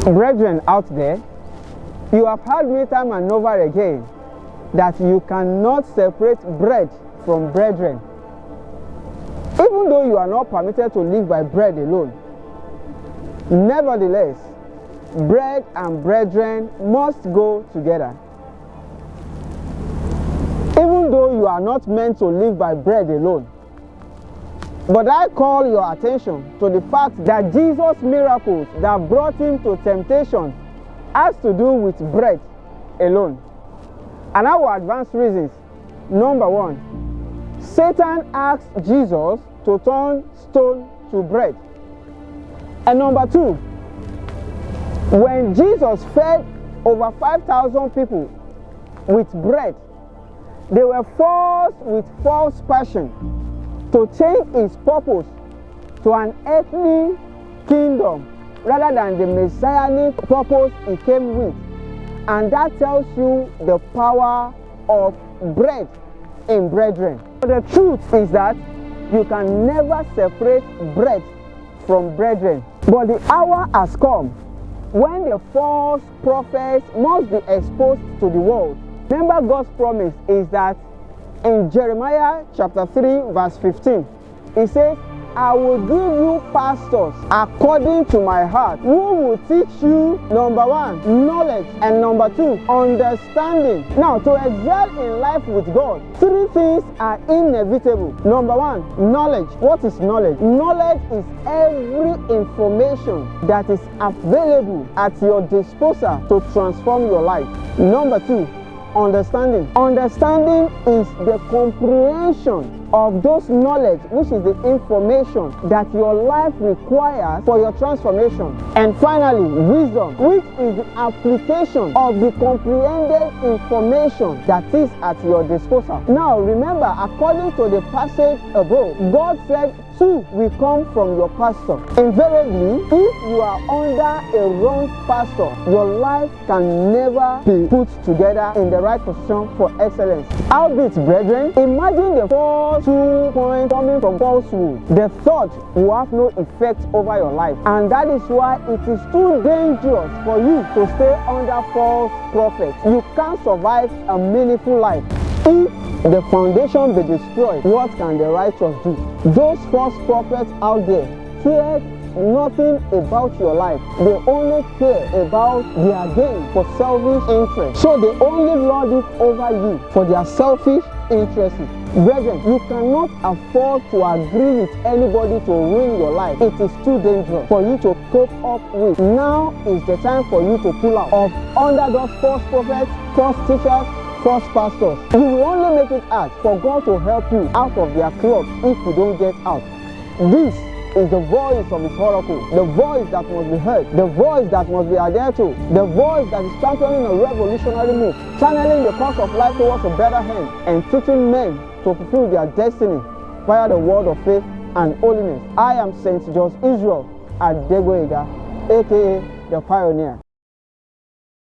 Brethren out there, you have heard me time and over again that you cannot separate bread from brethren. Even though you are not permitted to live by bread alone, nevertheless, bread and brethren must go together. Even though you are not meant to live by bread alone. But I call your attention to the fact that Jesus' miracles that brought him to temptation has to do with bread alone. And I will advance reasons. Number one, Satan asked Jesus to turn stone to bread. And number two, when Jesus fed over 5,000 people with bread, they were forced with false passion to change his purpose to an earthly kingdom rather than the messianic purpose he came with. And that tells you the power of bread in brethren. The truth is that you can never separate bread from brethren. But the hour has come when the false prophets must be exposed to the world. Remember, God's promise is that in Jeremiah chapter 3 verse 15, it says, I will give you pastors according to my heart, who will teach you, number one, knowledge, and number two, understanding. Now, to excel in life with God, three things are inevitable. Number one, knowledge. What is knowledge? Knowledge is every information that is available at your disposal to transform your life. Number two, understanding. Understanding is the comprehension of those knowledge, which is the information that your life requires for your transformation. And finally, wisdom, which is the application of the comprehended information that is at your disposal. Now remember, according to the passage above, God said two will come from your pastor. Invariably, if you are under a wrong pastor, your life can never be put together in the right position for excellence. Albeit, brethren, imagine the first 2 points coming from falsehood. The thought will have no effect over your life, and that is why it is too dangerous for you to stay under false prophets. You can't survive a meaningful life. If the foundation be destroyed, what can the righteous do? Those false prophets out there care nothing about your life. They only care about their gain for selfish interest. So they only lord it over you for their selfish interests. Brethren, you cannot afford to agree with anybody to ruin your life. It is too dangerous for you to cope up with. Now is the time for you to pull out of under those false prophets, false teachers, false pastors. You will only make it hard for God to help you out of their clutch if you don't get out. This is the voice of his oracle, the voice that must be heard, the voice that must be adhered to, the voice that is championing a revolutionary move, channeling the course of life towards a better hand, and teaching men to fulfill their destiny via the word of faith and holiness. I am Saint George Israel Adegboyega, aka the Pioneer.